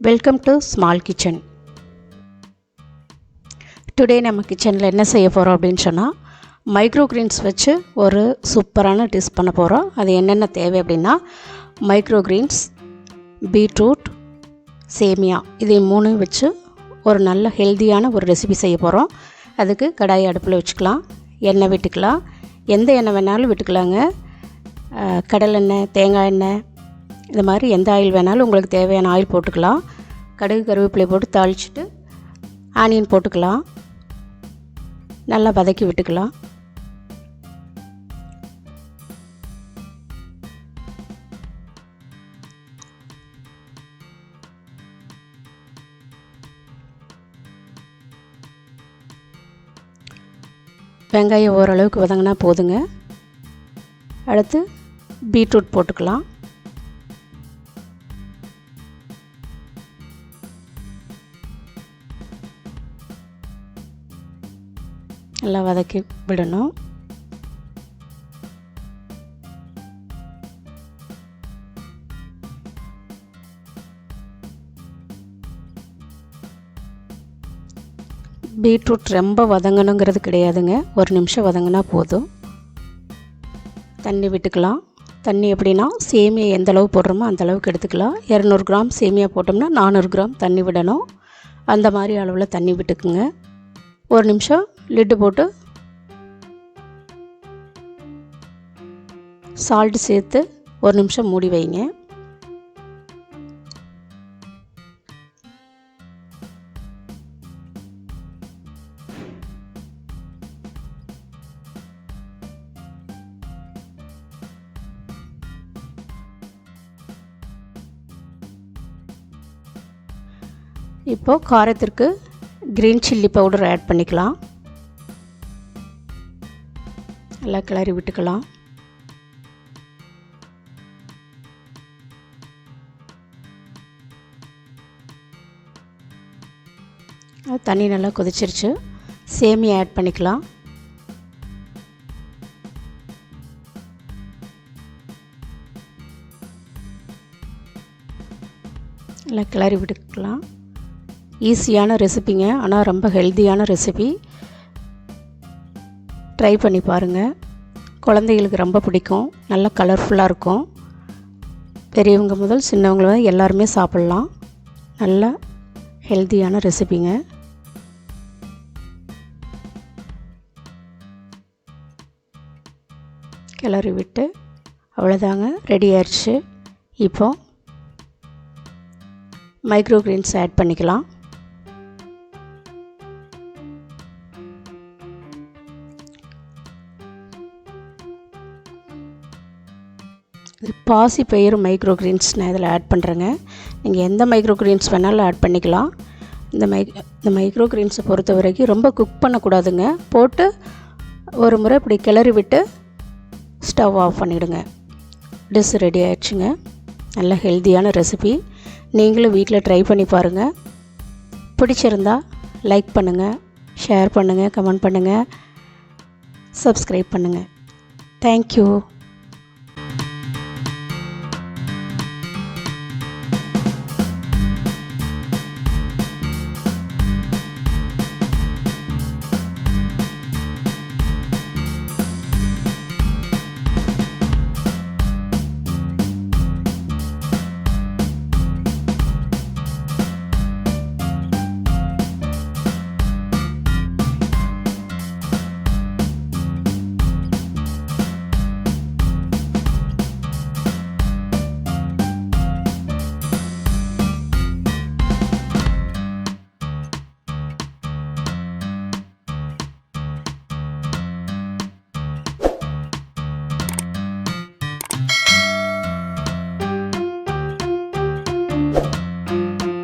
Welcome to small kitchen. Today நம்ம கிச்சனில் என்ன செய்ய போகிறோம் அப்படின்னு சொன்னால், மைக்ரோ கிரீன்ஸ் வச்சு ஒரு சூப்பரான டிஷ் பண்ண போகிறோம். அது என்னென்ன தேவை அப்படின்னா, மைக்ரோ கிரீன்ஸ், பீட்ரூட், சேமியா, இதை மூணும் வச்சு ஒரு நல்ல ஹெல்த்தியான ஒரு ரெசிபி செய்ய போகிறோம். அதுக்கு கடாய் அடுப்பில் வச்சுக்கலாம், எண்ணெய் விட்டுக்கலாம், எந்த எண்ணெய் வேணாலும் விட்டுக்கலாங்க. கடலெண்ணெய், தேங்காய் எண்ணெய், இது மாதிரி எந்த ஆயில் வேணாலும் உங்களுக்கு தேவையான ஆயில் போட்டுக்கலாம். கடுகு கருவேப்பிலை போட்டு தாளிச்சிட்டு ஆனியன் போட்டுக்கலாம், நல்லா வதக்கி விட்டுக்கலாம். வெங்காயம் ஓரளவுக்கு வதங்கினா போதுங்க. அடுத்து பீட்ரூட் போட்டுக்கலாம். நல்லா வதக்கி விடணும். பீட்ரூட் ரொம்ப வதங்கணுங்கிறது கிடையாதுங்க, ஒரு நிமிஷம் வதங்கினா போதும். தண்ணி விட்டுக்கலாம். தண்ணி எப்படின்னா, சேமியா எந்த அளவு போடுறோமோ அந்த அளவுக்கு எடுத்துக்கலாம். 200 கிராம் சேமியா போட்டோம்னா 400 கிராம் தண்ணி விடணும். அந்த மாதிரி அளவில் தண்ணி விட்டுக்குங்க. ஒரு நிமிஷம் லிட்டு போட்டு சால்ட்டு சேர்த்து ஒரு நிமிஷம் மூடி வைங்க. இப்போது காரத்திற்கு க்ரீன் சில்லி பவுடர் ஆட் பண்ணிக்கலாம். நல்லா கிளறி விட்டுக்கலாம். தண்ணி நல்லா கொதிச்சிருச்சு. சேமியா ஆட் பண்ணிக்கலாம். நல்லா கிளறி விட்டுக்கலாம். ஈஸியான ரெசிபிங்க, ஆனால் ரொம்ப ஹெல்த்தியான ரெசிபி. ட்ரை பண்ணி பாருங்கள். குழந்தைகளுக்கு ரொம்ப பிடிக்கும், நல்லா கலர்ஃபுல்லாக இருக்கும். பெரியவங்க முதல் சின்னவங்க எல்லாருமே சாப்பிட்லாம். நல்ல ஹெல்த்தியான ரெசிபிங்க. கிளறி விட்டு அவ்வளோதாங்க, ரெடி ஆயிடுச்சு. இப்போ மைக்ரோ கிரீன்ஸ் ஆட் பண்ணிக்கலாம். இது பாசி பயிறு மைக்ரோ கிரீன்ஸ் நான் இதில் ஆட் பண்ணுறேங்க. நீங்கள் எந்த மைக்ரோ கிரீன்ஸ் வேணாலும் ஆட் பண்ணிக்கலாம். இந்த மைக்ரோ கிரீன்ஸை பொறுத்த வரைக்கும் ரொம்ப குக் பண்ணக்கூடாதுங்க. போட்டு ஒரு முறை இப்படி கிளறி விட்டு ஸ்டவ் ஆஃப் பண்ணிவிடுங்க. டிஷ் ரெடி ஆயிடுச்சுங்க. நல்ல ஹெல்த்தியான ரெசிபி. நீங்களும் வீட்டில் ட்ரை பண்ணி பாருங்கள். பிடிச்சிருந்தா லைக் பண்ணுங்கள், ஷேர் பண்ணுங்கள், கமெண்ட் பண்ணுங்கள், சப்ஸ்கிரைப் பண்ணுங்கள். தேங்க்யூ.